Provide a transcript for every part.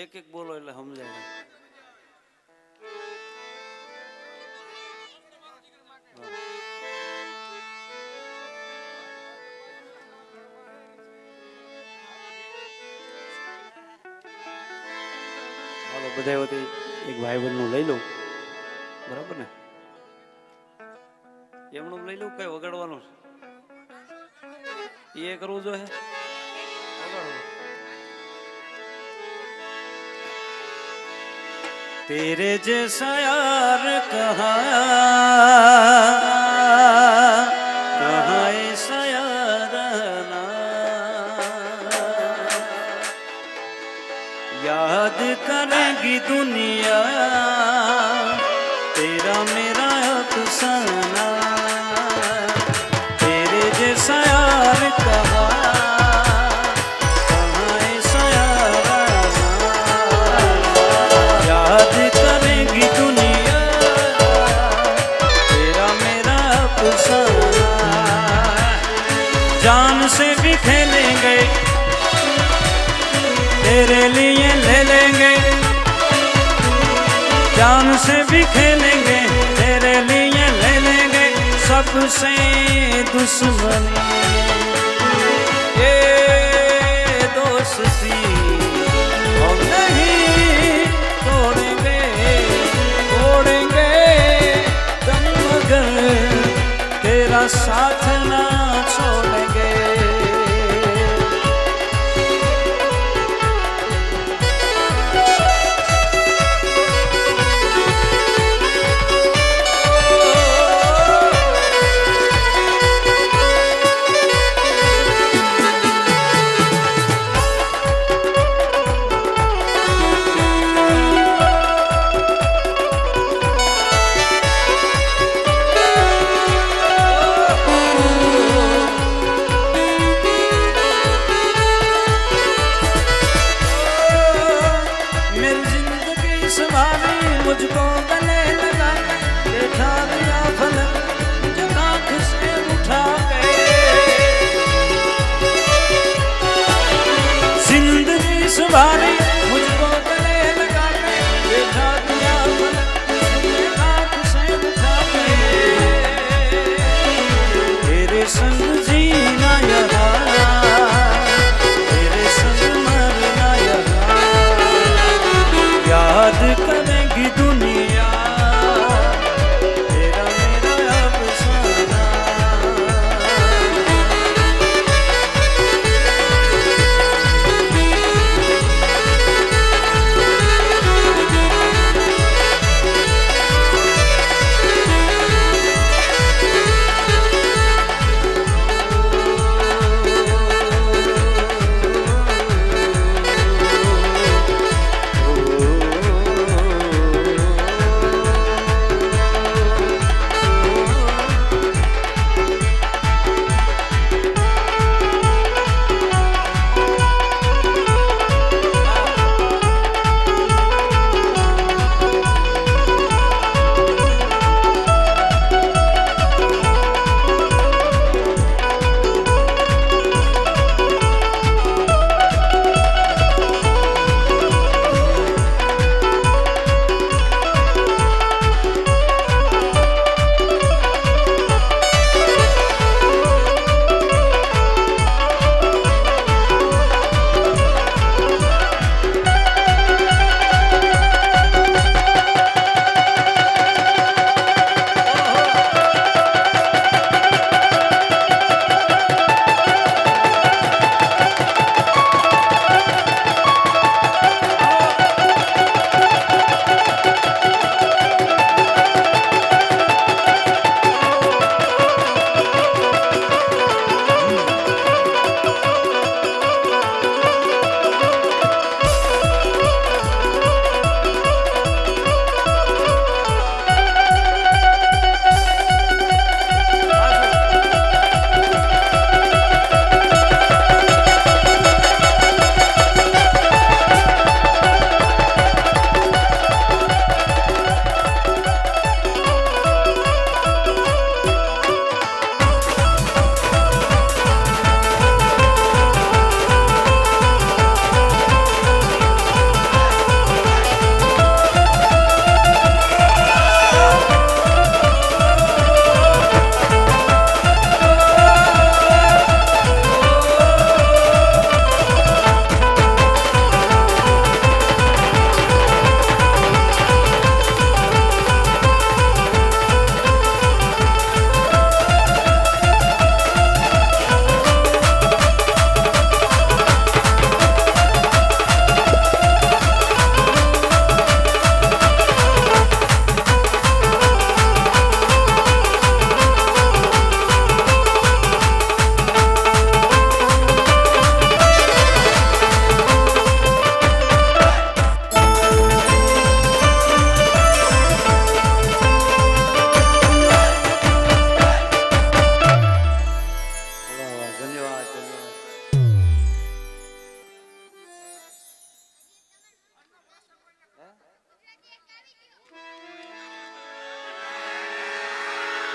એક એક બોલો એટલે સમજાય. હાલો બધા વતી એક ભાઈ બહેનનું લઈ લઉં, બરાબર ને? એમનું લઈ લઉં, કઈ વગાડવાનું છે એ કરવું જોઈએ. तेरे जैसा यार कहाँ ऐसा यार ना, याद करेगी दुनिया तेरा मेरा अफसाना. तेरे जैसा यार कहाँ जान से भी खेलेंगे तेरे लिए ले लेंगे, जान से भी खेलेंगे तेरे लिए ले लेंगे. सबसे दुश्मनी ये दोस्ती हम नहीं तोड़ेंगे, तोड़ेंगे दम मगर तेरा साथ ना छोड़ेंगे.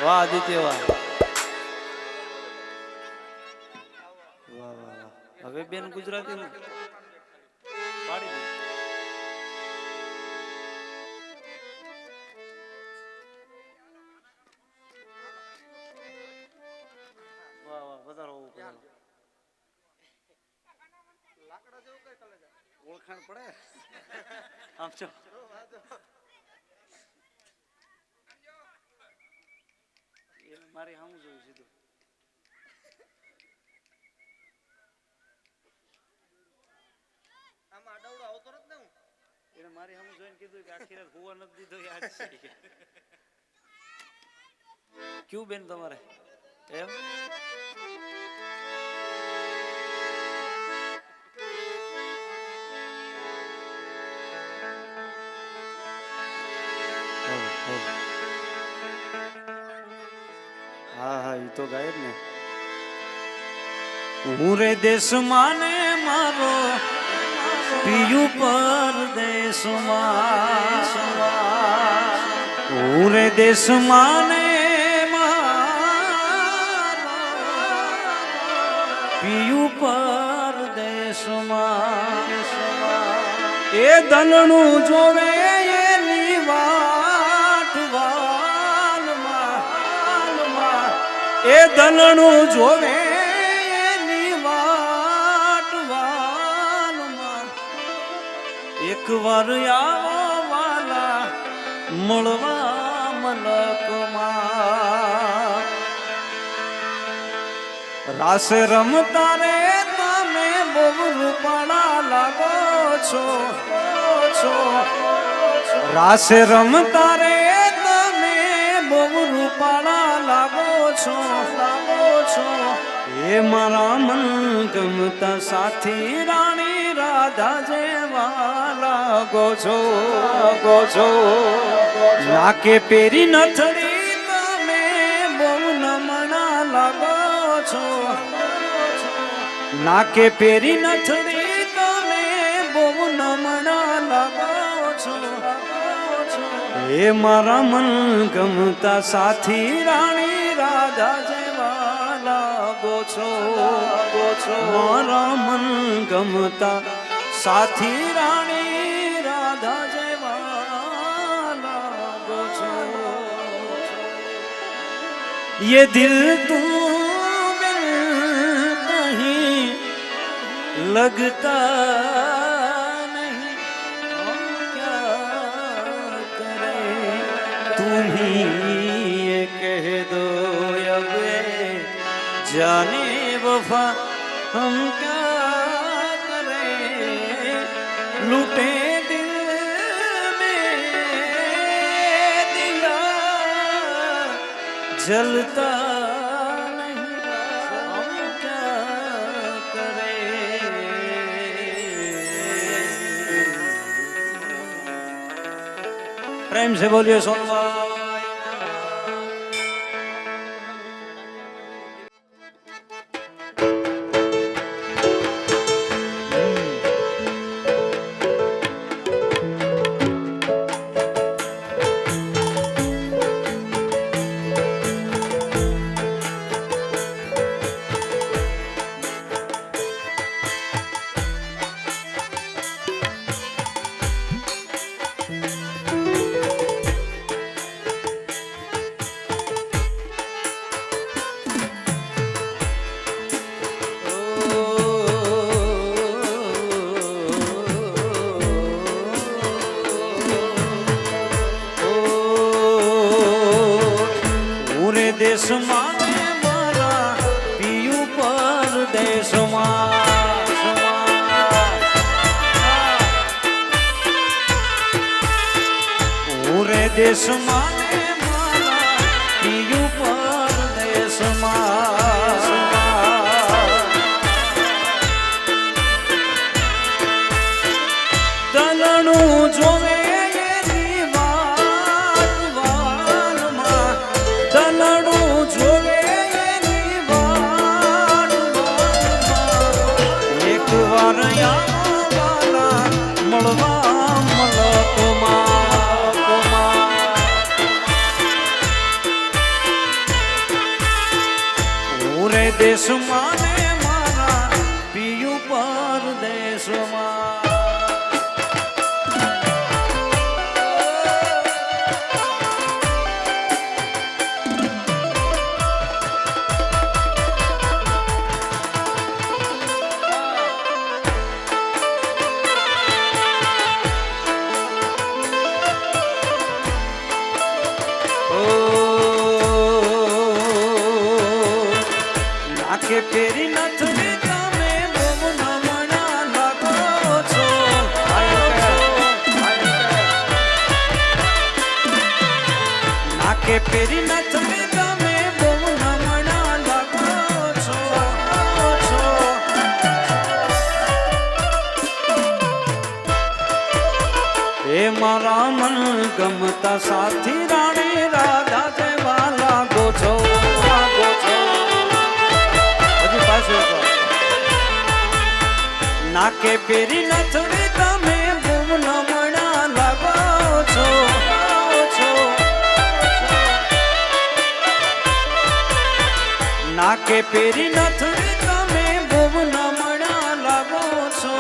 વાહ આદિત્ય વાહ. વાહ વાહ વાહ. હવે બેન ગુજરાતી પાડી દે. વાહ વાહ વધારો લાકડા જેવું કઈ કલે ઓળખાણ પડે આમ છો મારે સામું જોયું સીધું. આમાં અડાવડો આવતો નથી ને હું એને મારી સામું જોઈને કીધું કે આખી રાત હોવા નથી દીધો યાદ છે. ક્યું બેન તમારે એમ હા હા ઈ તો ગાય જ ને. હું રે દેશ માને મારો પિયું પરદેશમાં. હું રે દેશ માને મારો પિયું પરદેશમાં. એ દલણું જોવે એની વાટ વાલમાં. એ દલણું જોવે એની વાટ વાલમાં. એક વાર આવો વાલા મળવા મલકમાં. રાસ રમતા રે તમે બહુ રૂપાળા લાગો છો. રાસ રમતા રે તમે બહુ રૂપાળા લાગો છો. એ મારા મન ગમતા સાથી રાણી રાધા જેવા લાગો છો. નાકે પેરી નથડી તમે બહુ નમણા લાગો છો. નાકે પેરી નથડી તમે બહુ નમણા લાગો છો. એ મારા મન ગમતા સાથી રાણી રાધા જેવા લાગો છો. મારા મન ગમતા સાથી રાણી રાધા જેવા લાગો છો. ये दिल तुम बिन कहीं लगता नहीं. हम क्या करें तुम ही ये कह दो अब जाने वफा हम क्या करें. लूटे दिल में दिया जलता नहीं हम क्या करें. प्रेम से बोलिए सोनवा. દેશમાં મારા પિયું પરદેશમાં. પૂરે દેશમાં મારા પિયું પરદેશમાં. દલણું જોવે દેશમાં ને મારા પિયું પરદેશમાં. નાકે પેરી નથડી તમે બહુ નમણા લાગો છો. નાકે પેરી નથડી તમે બહુ નમણા લાગો છો. એ મારા મન ગમતા સાથી રાણી રાધા જેવા લાગો છો. નાકે પેરી નથડી તમે બહુ નમણા લાગો છો. નાકે પેરી નથડી તમે બહુ નમણા લાગો છો.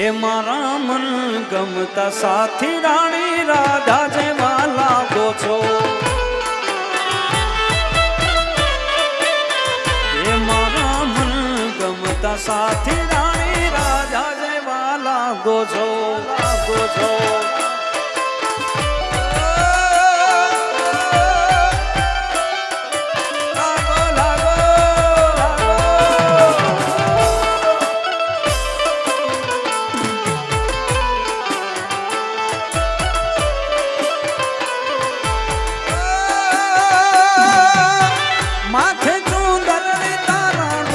એ મારા મન ગમતા સાથી રાણી રાધા જેવા લાગો છો. સાથી રાણી રાજા જેવા લાગો છો. માથે ચૂંદડી તારા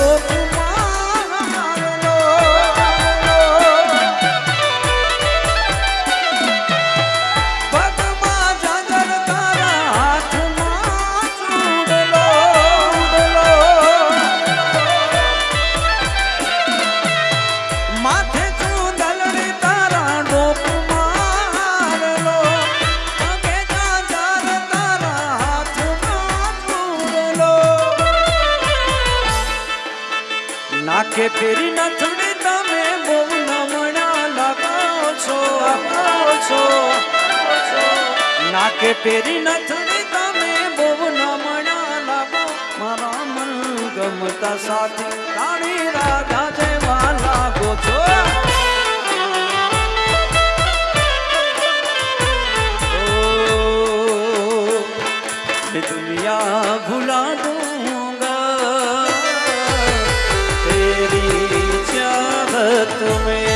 નાકે પેરી નથડી તમે બહુ નમણા લાગો છો. નાકે પેરી નથડી તમે બહુ નમણા લાગો. મારા મન ગમતા સાથી રાણી રાધા જેવા લાગો છો. દુનિયા ભુલા દૂંગા तेरी चाहत में.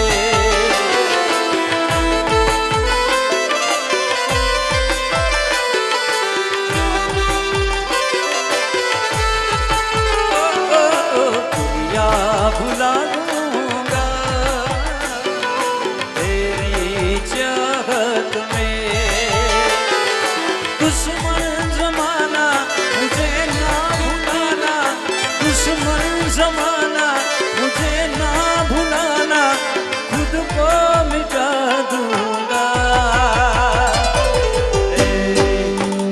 दुनिया भुला दूंगा तेरी चाहत में. दुश्मन जमाना मुझे ना भुलाना. दुश्मन जमाना मुझे ना भुलाना. खुद को मिटा दूंगा तेरी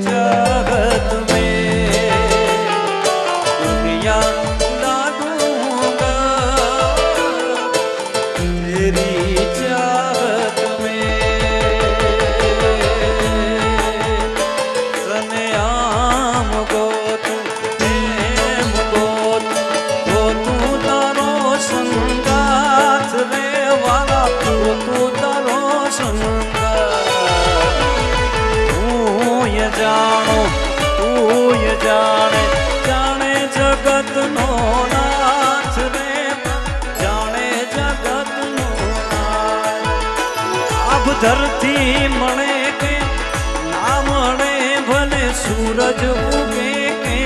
चाहत में. दुनिया भुला दूंगा तेरी चाहत में. तने आम गो तू प्रेम गो तू तारो संगात रे वाला तू तारो संगात. तू ये जानो तू ये जाने जाने जगत नो नाथ रे. जाने जगत नो नाथ. अब धरती मणे के ना मणे भले सूरज उगे के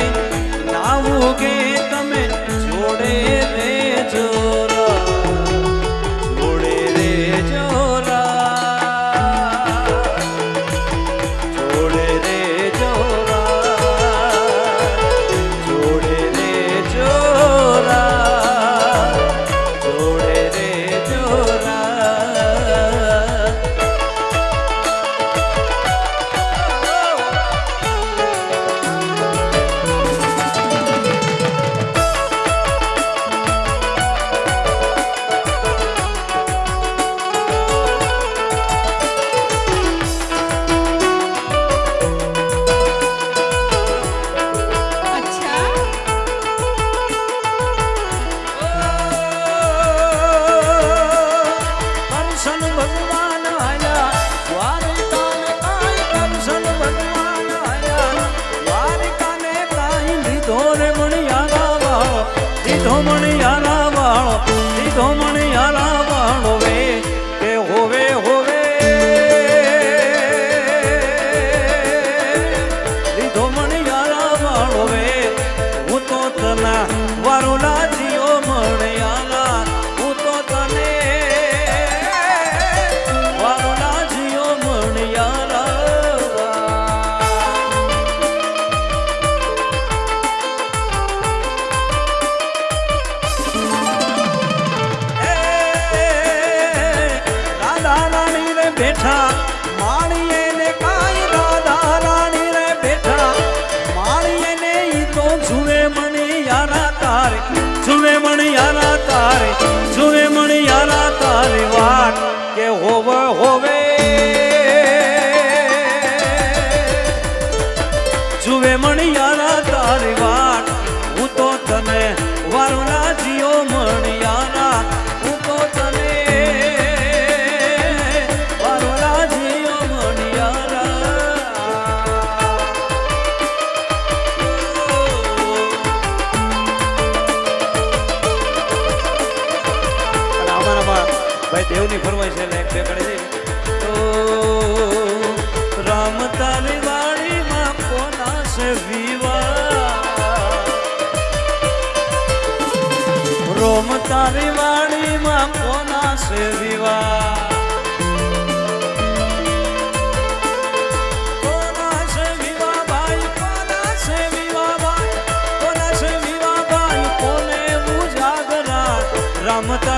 ना उगे તમે જોડે રે જોરા. જોડે રે જોરા. જોડે રે જોરા. જોડે રે જોરા. જોડે રે જોરા. મણિયારા વાળો લીધો મણિયારા વાળો વે કે હોવે હોવે લીધો મણિયારા વાળો વે હું તો તના વારોલા જીઓ મણિયારા હું તો તને વારોલા જીઓ મણિયારા બેઠા માણીએ ને કાઈ દાદા રાણી રે બેઠા માણીએ ને ઈ તો જુએ મણિયારા તારે જુએ મણિયારા તારે જુએ મણિયારા તારે વાત કે હોવે હોવે જુએ મણિયારા તારી વાત હું તો તને વારોલા જીઓ મણિયારા હું તો તને ભાઈ દેવની ફરવાય છે એટલે એક બે કડે તો રામ તારી વાડીમાં કોના છે વિવાહ રોમ તારી વાડીમાં કોના છે વિવાહ કોના છે વિવાહ ભાઈ કોના છે વિવાહ ભાઈ કોના છે વિવાહ ભાઈ કોને ઉજાગરા રામ તારી